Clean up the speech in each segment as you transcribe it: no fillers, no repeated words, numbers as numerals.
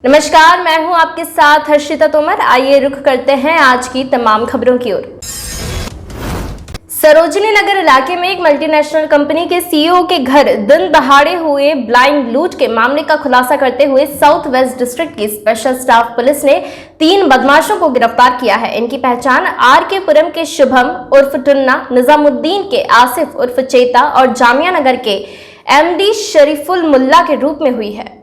नमस्कार, मैं हूं आपके साथ हर्षिता तोमर। आइए रुख करते हैं आज की तमाम खबरों की ओर। सरोजनी नगर इलाके में एक मल्टीनेशनल कंपनी के सीईओ के घर दिन दहाड़े हुए ब्लाइंड लूट के मामले का खुलासा करते हुए साउथ वेस्ट डिस्ट्रिक्ट की स्पेशल स्टाफ पुलिस ने 3 बदमाशों को गिरफ्तार किया है। इनकी पहचान आर.के. पुरम के शुभम उर्फ टुन्ना, निजामुद्दीन के आसिफ उर्फ चेता और जामिया नगर के एमडी शरीफुल मुल्ला के रूप में हुई है।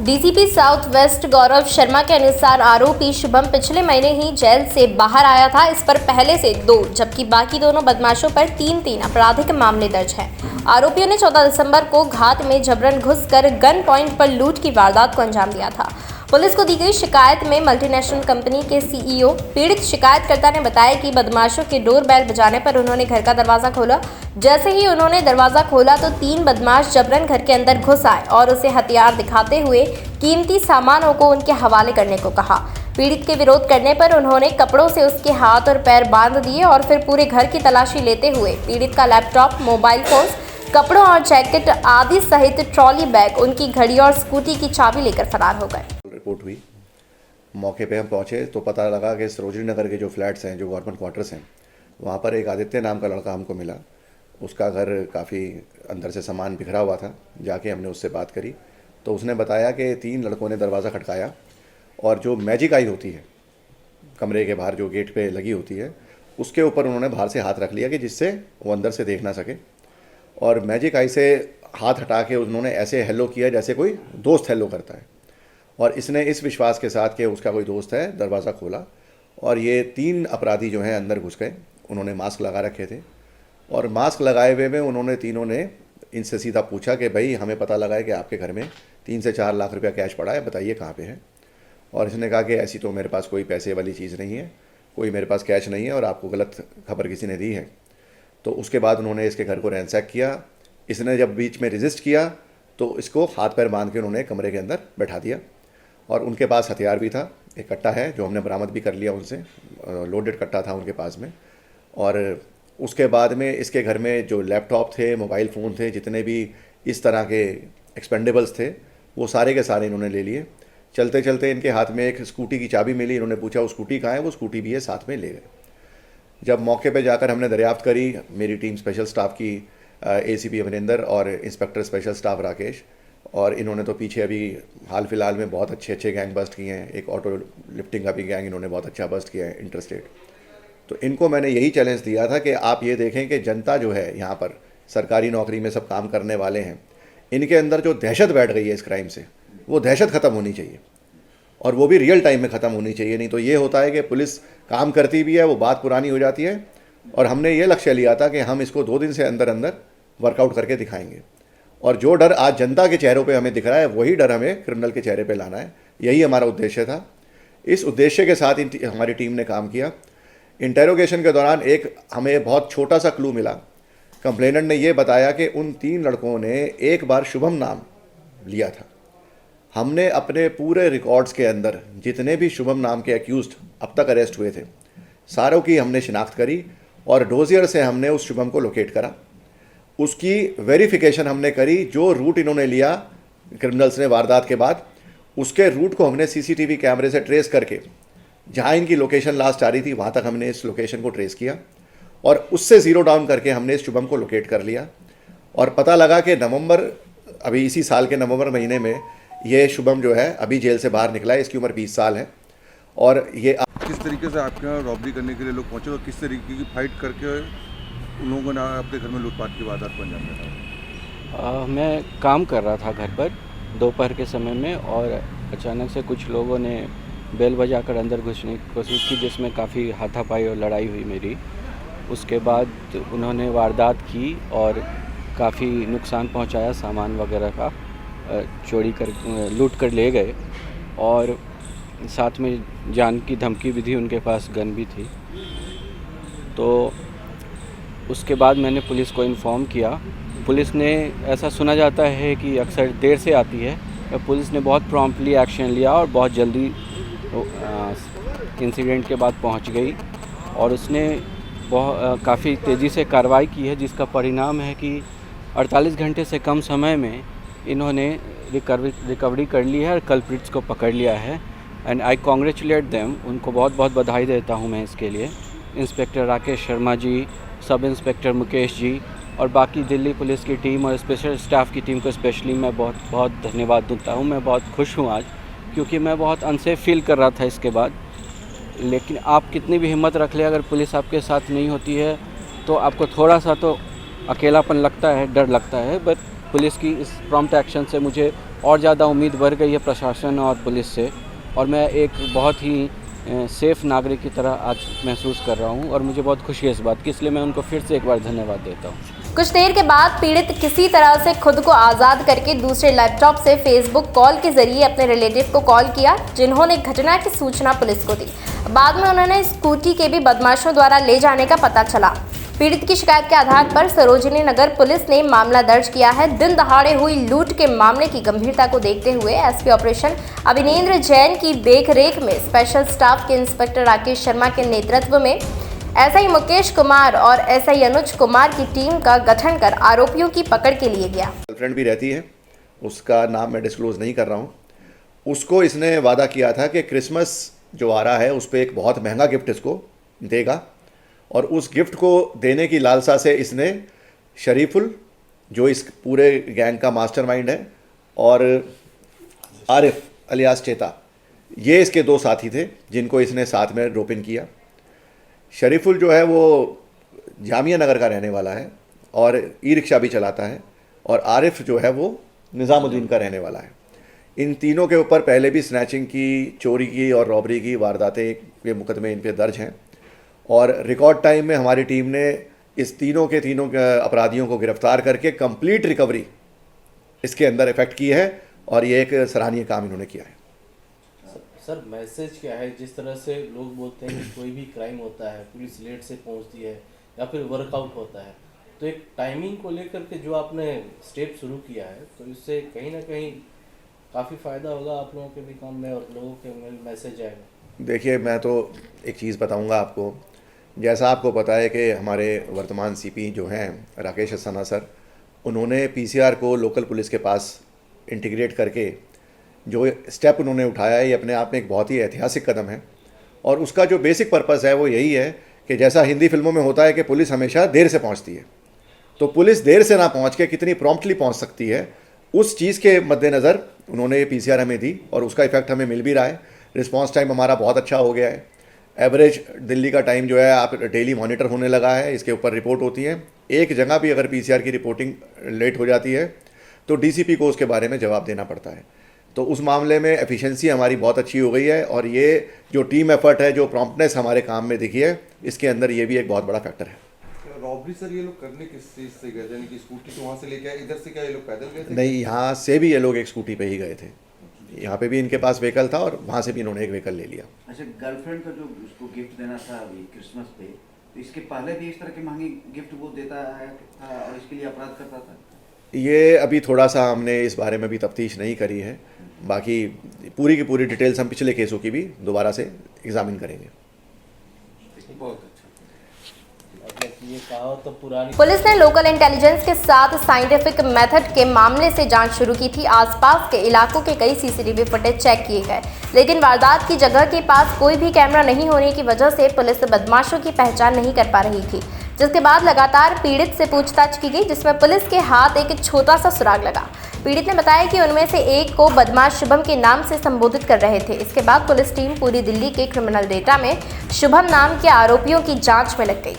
DCP south west Gaurav Sharma के अनुसार आरोपी शुभम पिछले महीने ही जेल से बाहर आया था। इस पर पहले से 2 जबकि बाकी दोनों बदमाशों पर 3 आपराधिक मामले दर्ज हैं। आरोपियों ने 14 दिसंबर को घाट में जबरन घुसकर गन पॉइंट पर लूट की वारदात को अंजाम दिया था। पुलिस को दी गई शिकायत में मल्टीनेशनल कंपनी के सीईओ पीड़ित शिकायतकर्ता ने बताया कि बदमाशों के डोर बेल बजाने पर उन्होंने घर का दरवाजा खोला। जैसे ही उन्होंने दरवाजा खोला तो 3 बदमाश जबरन घर के अंदर घुस आए और उसे हथियार दिखाते हुए कीमती सामानों को उनके हवाले करने को कहा। पीड़ित के विरोध करने पर उन्होंने कपड़ों से उसके हाथ और पैर बांध दिए और फिर पूरे घर की तलाशी लेते हुए पीड़ित का लैपटॉप, मोबाइल फोन, कपड़ों और जैकेट आदि सहित ट्रॉली बैग, उनकी घड़ी और स्कूटी की चाबी लेकर फरार हो गए। रिपोर्ट हुई, मौके पे हम पहुंचे तो पता लगा कि सरोजनी नगर के जो फ्लैट्स हैं, जो गवर्नमेंट क्वार्टर्स हैं, वहाँ पर एक आदित्य नाम का लड़का हमको मिला। उसका घर काफ़ी अंदर से सामान बिखरा हुआ था। जाके हमने उससे बात करी तो उसने बताया कि 3 लड़कों ने दरवाज़ा खटकाया और जो मैजिक आई होती है कमरे के बाहर जो गेट पे लगी होती है, उसके ऊपर उन्होंने बाहर से हाथ रख लिया कि जिससे वो अंदर से देख ना सके। और मैजिक आई से हाथ हटा के उन्होंने ऐसे हेलो किया जैसे कोई दोस्त हेलो करता है। और इसने इस विश्वास के साथ कि उसका कोई दोस्त है दरवाज़ा खोला और ये 3 अपराधी जो हैं अंदर घुस गए। उन्होंने मास्क लगा रखे थे और मास्क लगाए हुए में उन्होंने तीनों ने इनसे सीधा पूछा कि भाई, हमें पता लगा है कि आपके घर में 3 से 4 लाख रुपया कैश पड़ा है, बताइए कहाँ पे है। और इसने कहा कि ऐसी तो मेरे पास कोई पैसे वाली चीज़ नहीं है, कोई मेरे पास कैश नहीं है और आपको गलत खबर किसी ने दी है। तो उसके बाद उन्होंने इसके घर को रैंसैक किया। इसने जब बीच में रेजिस्ट किया तो इसको हाथ पैर बांध के उन्होंने कमरे के अंदर बैठा दिया और उनके पास हथियार भी था। एक कट्टा है जो हमने बरामद भी कर लिया उनसे, लोडेड कट्टा था उनके पास में। और उसके बाद में इसके घर में जो लैपटॉप थे, मोबाइल फ़ोन थे, जितने भी इस तरह के एक्सपेंडेबल्स थे, वो सारे के सारे इन्होंने ले लिए। चलते चलते इनके हाथ में एक स्कूटी की चाबी मिली। इन्होंने पूछा वो स्कूटी कहाँ है, वो स्कूटी भी है, साथ में ले गए। जब मौके पे जाकर हमने दरियाफ्त करी, मेरी टीम स्पेशल स्टाफ की एसीपी अमरिंदर और इंस्पेक्टर स्पेशल स्टाफ राकेश, और इन्होंने तो पीछे अभी हाल फिलहाल में बहुत अच्छे गैंग बस्ट किए हैं। एक ऑटो लिफ्टिंग का भी गैंग इन्होंने बहुत अच्छा बस्ट किया है इंटरस्टेट। तो इनको मैंने यही चैलेंज दिया था कि आप ये देखें कि जनता जो है यहाँ पर सरकारी नौकरी में सब काम करने वाले हैं, इनके अंदर जो दहशत बैठ गई है इस क्राइम से, वो दहशत ख़त्म होनी चाहिए और वो भी रियल टाइम में ख़त्म होनी चाहिए। नहीं तो ये होता है कि पुलिस काम करती भी है, वो बात पुरानी हो जाती है। और हमने ये लक्ष्य लिया था कि हम इसको 2 दिन से अंदर अंदर वर्कआउट करके दिखाएंगे। और जो डर आज जनता के चेहरों पे हमें दिख रहा है, वही डर हमें क्रिमिनल के चेहरे पे लाना है। यही हमारा उद्देश्य था। इस उद्देश्य के साथ हमारी टीम ने काम किया। इंटेरोगेशन के दौरान एक हमें बहुत छोटा सा क्लू मिला। कंप्लेनेंट ने यह बताया कि उन 3 लड़कों ने एक बार शुभम नाम लिया था। हमने अपने पूरे रिकॉर्ड्स के अंदर जितने भी शुभम नाम के एक्यूज्ड अब तक अरेस्ट हुए थे, सारों की हमने शिनाख्त करी और डोजियर से हमने उस शुभम को लोकेट करा। उसकी वेरिफिकेशन हमने करी। जो रूट इन्होंने लिया क्रिमिनल्स ने वारदात के बाद, उसके रूट को हमने सीसीटीवी कैमरे से ट्रेस करके जहाँ इनकी लोकेशन लास्ट आ रही थी वहाँ तक हमने इस लोकेशन को ट्रेस किया और उससे ज़ीरो डाउन करके हमने इस शुभम को लोकेट कर लिया। और पता लगा कि अभी इसी साल के नवंबर महीने में ये शुभम जो है अभी जेल से बाहर निकला है। इसकी उम्र 20 साल है। और ये किस तरीके से आपके यहाँ रॉबरी करने के लिए लोग पहुँचे और किस तरीके की फाइट करके उन लोगों ने अपने घर में लूटपाट की वारदात को अंजाम दिया? मैं काम कर रहा था घर पर दोपहर के समय में और अचानक से कुछ लोगों ने बेल बजाकर अंदर घुसने की कोशिश की, जिसमें काफ़ी हाथापाई और लड़ाई हुई मेरी। उसके बाद उन्होंने वारदात की और काफ़ी नुकसान पहुंचाया, सामान वगैरह का चोरी कर लूट कर ले गए और साथ में जान की धमकी भी थी। उनके पास गन भी थी। तो उसके बाद मैंने पुलिस को इन्फॉर्म किया। पुलिस ने, ऐसा सुना जाता है कि अक्सर देर से आती है, पुलिस ने बहुत प्रॉम्प्टली एक्शन लिया और बहुत जल्दी इंसिडेंट के बाद पहुंच गई और उसने काफ़ी तेज़ी से कार्रवाई की है, जिसका परिणाम है कि 48 घंटे से कम समय में इन्होंने रिकवरी कर ली है और कल्प्रिट्स को पकड़ लिया है एंड आई कॉन्ग्रेचुलेट देम। उनको बहुत बहुत बधाई देता हूँ मैं इसके लिए। Inspector Rakesh Sharma ji, sub inspector Mukesh ji और बाकी दिल्ली पुलिस की टीम और स्पेशल स्टाफ की टीम को स्पेशली मैं बहुत बहुत धन्यवाद देता हूँ। मैं बहुत खुश हूँ आज, क्योंकि मैं बहुत अनसेफ फील कर रहा था इसके बाद। लेकिन आप कितनी भी हिम्मत रख ले, अगर पुलिस आपके साथ नहीं होती है तो आपको थोड़ा सा तो अकेलापन लगता है, डर लगता है। बट पुलिस की इस प्रॉम्प्ट एक्शन से मुझे और ज़्यादा उम्मीद बढ़ गई है प्रशासन और पुलिस से, और मैं एक बहुत ही सेफ़ नागरिक की तरह आज महसूस कर रहा हूँ और मुझे बहुत खुशी है इस बात की, इसलिए मैं उनको फिर से एक बार धन्यवाद देता हूँ। कुछ देर के बाद पीड़ित किसी तरह से खुद को आज़ाद करके दूसरे लैपटॉप से फेसबुक कॉल के जरिए अपने रिलेटिव को कॉल किया, जिन्होंने घटना की सूचना पुलिस को दी। बाद में उन्होंने स्कूटी के भी बदमाशों द्वारा ले जाने का पता चला। पीड़ित की शिकायत के आधार पर सरोजिनी नगर पुलिस ने मामला दर्ज किया है। दिन दहाड़े हुई लूट के मामले की गंभीरता को देखते हुए एसपी ऑपरेशन अभिनेंद्र जैन की देखरेख में स्पेशल स्टाफ के इंस्पेक्टर राकेश शर्मा के नेतृत्व में एसआई मुकेश कुमार और एसआई अनुज कुमार की टीम का गठन कर आरोपियों की पकड़ के लिए गया। गर्लफ्रेंड भी रहती है, उसका नाम मैं डिस्क्लोज नहीं कर रहा हूँ। उसको इसने वादा किया था कि क्रिसमस जो आ रहा है उस पर एक बहुत महंगा गिफ्ट इसको देगा, और उस गिफ्ट को देने की लालसा से इसने शरीफुल, जो इस पूरे गैंग का मास्टरमाइंड है, और आरिफ अलियास चेता, ये इसके दो साथी थे जिनको इसने साथ में रोप इन किया। शरीफुल जो है वो जामिया नगर का रहने वाला है और ई रिक्शा भी चलाता है, और आरिफ जो है वो निज़ामुद्दीन का रहने वाला है। इन तीनों के ऊपर पहले भी स्नैचिंग की, चोरी की और रॉबरी की वारदातें के मुकदमे इन पे दर्ज हैं, और रिकॉर्ड टाइम में हमारी टीम ने इस तीनों अपराधियों को गिरफ्तार करके कंप्लीट रिकवरी इसके अंदर इफेक्ट की है, और ये एक सराहनीय काम इन्होंने किया है। सर मैसेज क्या है? जिस तरह से लोग बोलते हैं कि कोई भी क्राइम होता है पुलिस लेट से पहुंचती है या फिर वर्कआउट होता है, तो एक टाइमिंग को लेकर के जो आपने स्टेप शुरू किया है, तो इससे कहीं ना कहीं काफ़ी फ़ायदा होगा आप लोगों के भी काम में और लोगों के मैसेज आएगा। देखिए, मैं तो एक चीज़ बताऊंगा आपको। जैसा आपको पता है कि हमारे वर्तमान सीपी जो हैं राकेश अस्थाना सर, उन्होंने पीसीआर को लोकल पुलिस के पास इंटीग्रेट करके जो स्टेप उन्होंने उठाया है, ये अपने आप में एक बहुत ही ऐतिहासिक कदम है। और उसका जो बेसिक पर्पस है वो यही है कि जैसा हिंदी फिल्मों में होता है कि पुलिस हमेशा देर से पहुंचती है, तो पुलिस देर से ना पहुंच के कितनी प्रॉम्प्टली पहुंच सकती है, उस चीज़ के मद्देनज़र उन्होंने ये पीसीआर हमें दी, और उसका इफेक्ट हमें मिल भी रहा है। रिस्पांस टाइम हमारा बहुत अच्छा हो गया है। एवरेज दिल्ली का टाइम जो है आप डेली मॉनिटर होने लगा है, इसके ऊपर रिपोर्ट होती है। एक जगह भी अगर पीसीआर की रिपोर्टिंग लेट हो जाती है तो डीसीपी को उसके बारे में जवाब देना पड़ता है। तो उस मामले में एफिशिएंसी हमारी बहुत अच्छी हो गई है, और ये जो टीम एफर्ट है, जो प्रॉम्प्टनेस हमारे काम में दिखी है, इसके अंदर ये भी एक बहुत बड़ा फैक्टर है। रॉबरी सर ये लोग करने किस चीज़ से गए थे? यानी कि स्कूटी तो वहाँ से लेके आए, इधर से क्या ये लोग पैदल गए थे? नहीं, यहाँ से भी ये लोग एक स्कूटी पे ही गए थे। यहाँ पे भी इनके पास व्हीकल था और वहाँ से भी इन्होंने एक व्हीकल ले लिया। अच्छा, गर्लफ्रेंड का जो उसको गिफ्ट देना था अभी क्रिसमस पे, तो इसके पहले भी इस तरह की महंगी गिफ्ट वो देता है था और इसके लिए अपराध करता था? ये अभी थोड़ा सा हमने इस बारे में भी तफ्तीश नहीं करी है। बाकी पूरी की पूरी डिटेल्स हम पिछले केसों की भी दोबारा से एग्जामिन करेंगे। बहुत ये कहा तो पुरानी पुलिस ने लोकल इंटेलिजेंस के साथ साइंटिफिक मेथड के मामले से जांच शुरू की थी। आसपास के इलाकों के कई सीसीटीवी फुटेज चेक किए गए, लेकिन वारदात की जगह के पास कोई भी कैमरा नहीं होने की वजह से पुलिस बदमाशों की पहचान नहीं कर पा रही थी, जिसके बाद लगातार पीड़ित से पूछताछ की गई, जिसमें पुलिस के हाथ एक छोटा सा सुराग लगा। पीड़ित ने बताया कि उनमें से एक को बदमाश शुभम के नाम से संबोधित कर रहे थे। इसके बाद पुलिस टीम पूरी दिल्ली के क्रिमिनल डेटा में शुभम नाम के आरोपियों की जांच में लग गई।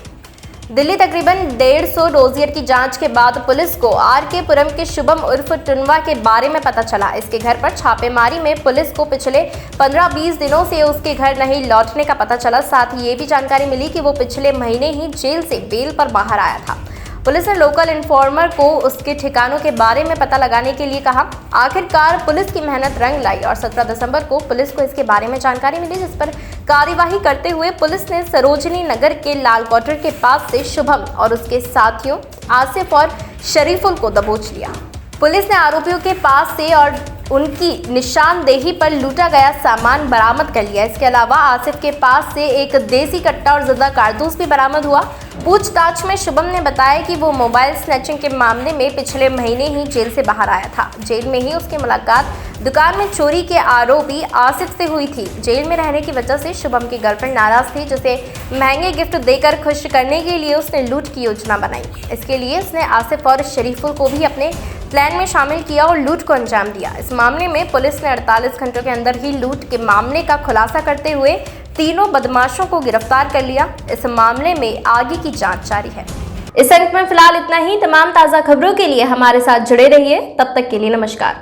दिल्ली तकरीबन 150 डोजियर की जांच के बाद पुलिस को आरके पुरम के शुभम उर्फ टुनवा के बारे में पता चला। इसके घर पर छापेमारी में पुलिस को पिछले 15-20 दिनों से उसके घर नहीं लौटने का पता चला। साथ ही ये भी जानकारी मिली कि वो पिछले महीने ही जेल से बेल पर बाहर आया था। पुलिस ने लोकल इन्फॉर्मर को उसके ठिकानों के बारे में पता लगाने के लिए कहा। आखिरकार पुलिस की मेहनत रंग लाई और 17 दिसंबर को पुलिस को इसके बारे में जानकारी मिली, जिस पर कार्यवाही करते हुए पुलिस ने सरोजिनी नगर के लाल क्वार्टर के पास से शुभम और उसके साथियों आसिफ और शरीफुल को दबोच लिया। पुलिस ने आरोपियों के पास से और उनकी निशानदेही पर लूटा गया सामान बरामद कर लिया। इसके अलावा आसिफ के पास से एक देसी कट्टा और ज़िंदा कारतूस भी बरामद हुआ। पूछताछ में शुभम ने बताया कि वो मोबाइल स्नैचिंग के मामले में पिछले महीने ही जेल से बाहर आया था। जेल में ही उसकी मुलाकात दुकान में चोरी के आरोपी आसिफ से हुई थी। जेल में रहने की वजह से शुभम की गर्लफ्रेंड नाराज थी, जिसे महंगे गिफ्ट देकर खुश करने के लिए उसने लूट की योजना बनाई। इसके लिए उसने आसिफ और शरीफुल को भी अपने प्लान में शामिल किया और लूट को अंजाम दिया। इस मामले में पुलिस ने 48 घंटों के अंदर ही लूट के मामले का खुलासा करते हुए तीनों बदमाशों को गिरफ्तार कर लिया। इस मामले में आगे की जांच जारी है। इस अंक में फिलहाल इतना ही। तमाम ताज़ा खबरों के लिए हमारे साथ जुड़े रहिए। तब तक के लिए नमस्कार।